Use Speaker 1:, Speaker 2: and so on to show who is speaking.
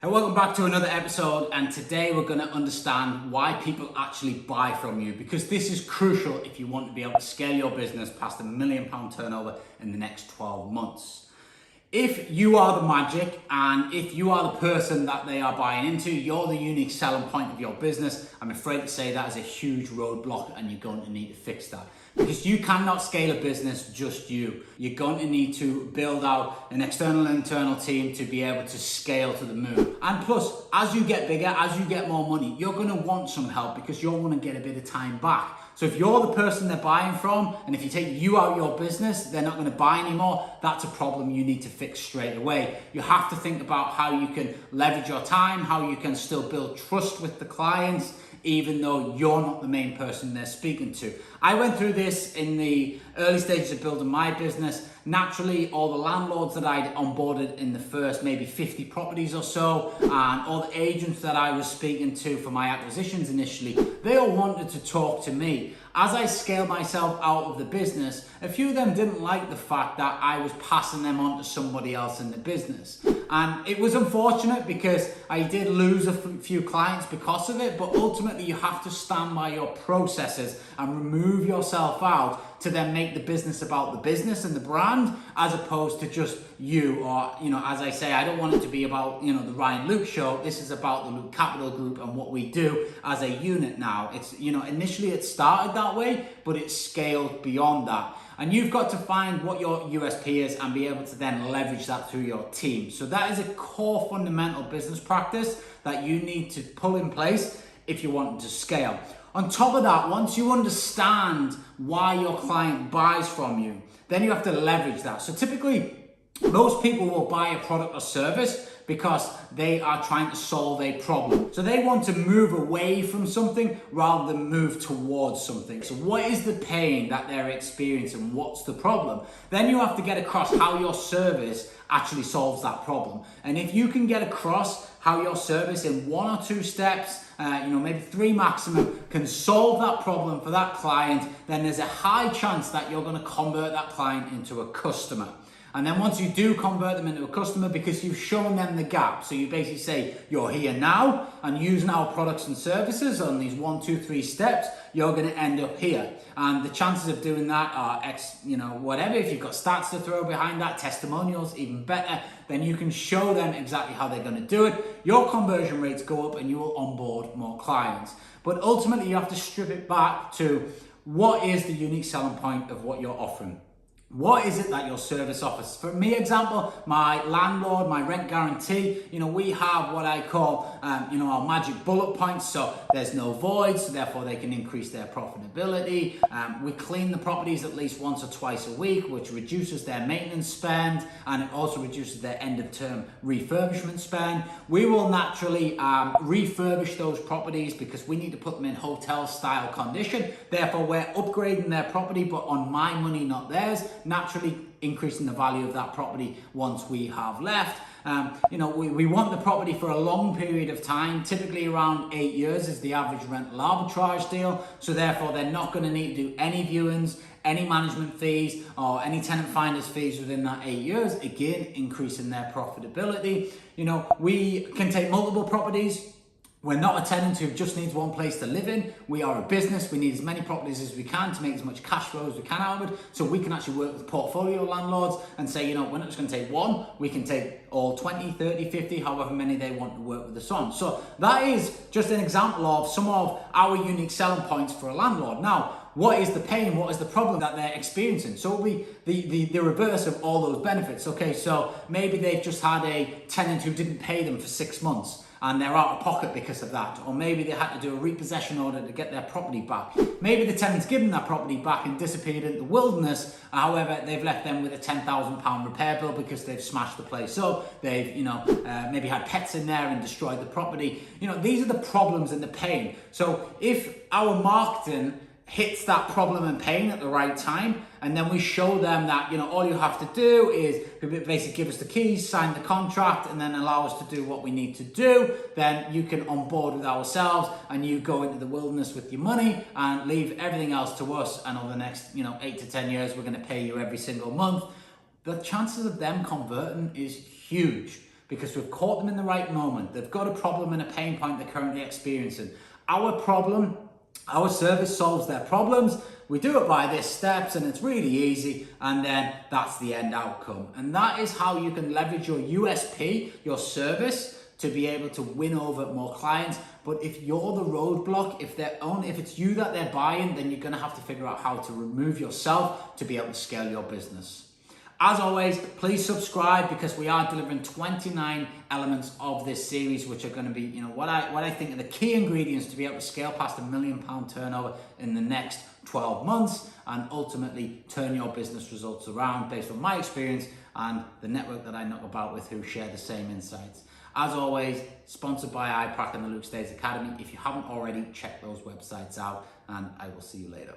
Speaker 1: Hey, welcome back to another episode, and today we're going to understand why people actually buy from you, because this is crucial if you want to be able to scale your business past £1 million turnover in the next 12 months. If you are the magic and if you are the person that they are buying into, you're the unique selling point of your business, I'm afraid to say that is a huge roadblock and you're going to need to fix that. Because you cannot scale a business just you. You're going to need to build out an external and internal team to be able to scale to the moon. And plus, as you get bigger, as you get more money, you're going to want some help because you'll want to get a bit of time back. So if you're the person they're buying from, and if you take you out of your business, they're not going to buy anymore, that's a problem you need to fix straight away. You have to think about how you can leverage your time, how you can still build trust with the clients, even though you're not the main person they're speaking to. I went through this in the early stages of building my business. Naturally, all the landlords that I'd onboarded in the first maybe 50 properties or so, and all the agents that I was speaking to for my acquisitions initially, they all wanted to talk to me. As I scaled myself out of the business, a few of them didn't like the fact that I was passing them on to somebody else in the business. And it was unfortunate because I did lose a few clients because of it, but ultimately you have to stand by your processes and remove yourself out to then make the business about the business and the brand, as opposed to just you. Or, as I say, I don't want it to be about, the Ryan Luke show. This is about the Luke Capital Group and what we do as a unit now. It's, initially it started that way, but it's scaled beyond that. And you've got to find what your USP is and be able to then leverage that through your team. So that is a core fundamental business practice that you need to pull in place if you want to scale. On top of that, once you understand why your client buys from you, then you have to leverage that. So typically, most people will buy a product or service because they are trying to solve a problem. So they want to move away from something rather than move towards something. So what is the pain that they're experiencing? What's the problem? Then you have to get across how your service actually solves that problem. And if you can get across how your service in 1 or 2 steps, maybe 3 maximum, can solve that problem for that client, then there's a high chance that you're going to convert that client into a customer. And then once you do convert them into a customer, because you've shown them the gap, so you basically say, you're here now and using our products and services on these 1, 2, 3 steps, you're going to end up here. And the chances of doing that are whatever. If you've got stats to throw behind that, testimonials, even better, then you can show them exactly how they're going to do it. Your conversion rates go up and you will onboard more clients. But ultimately, you have to strip it back to what is the unique selling point of what you're offering. What is it that your service offers? For me, example, my landlord, my rent guarantee, we have what I call, our magic bullet points. So there's no voids, so therefore they can increase their profitability. We clean the properties at least once or twice a week, which reduces their maintenance spend, and it also reduces their end of term refurbishment spend. We will naturally refurbish those properties because we need to put them in hotel style condition. Therefore, we're upgrading their property, but on my money, not theirs. Naturally increasing the value of that property once we have left. We want the property for a long period of time. Typically around 8 years is the average rental arbitrage deal. So therefore, they're not going to need to do any viewings, any management fees, or any tenant finder's fees within that 8 years. Again, increasing their profitability. We can take multiple properties. We're not a tenant who just needs one place to live in. We are a business. We need as many properties as we can to make as much cash flow as we can out of it. So we can actually work with portfolio landlords and say, we're not just going to take one. We can take all 20, 30, 50, however many they want to work with us on. So that is just an example of some of our unique selling points for a landlord. Now, what is the pain? What is the problem that they're experiencing? So it'll be the reverse of all those benefits. Okay, so maybe they've just had a tenant who didn't pay them for 6 months, and they're out of pocket because of that. Or maybe they had to do a repossession order to get their property back. Maybe the tenant's given that property back and disappeared into the wilderness. However, they've left them with a £10,000 repair bill because they've smashed the place up. They've, maybe had pets in there and destroyed the property. These are the problems and the pain. So if our marketing hits that problem and pain at the right time, and then we show them that all you have to do is basically give us the keys, sign the contract, and then allow us to do what we need to do, then you can onboard with ourselves and you go into the wilderness with your money and leave everything else to us, and over the next 8 to 10 years we're going to pay you every single month. The chances of them converting is huge. because we've caught them in the right moment. They've got a problem and a pain point they're currently experiencing. Our service solves their problems. We do it by these steps and it's really easy, and then that's the end outcome. And that is how you can leverage your USP, your service, to be able to win over more clients. But if you're the roadblock, if it's you that they're buying, then you're gonna have to figure out how to remove yourself to be able to scale your business. As always, please subscribe, because we are delivering 29 elements of this series, which are going to be, what I think are the key ingredients to be able to scale past £1 million turnover in the next 12 months and ultimately turn your business results around based on my experience and the network that I knock about with who share the same insights. As always, sponsored by iPrac and the Luke Stays Academy. If you haven't already, check those websites out, and I will see you later.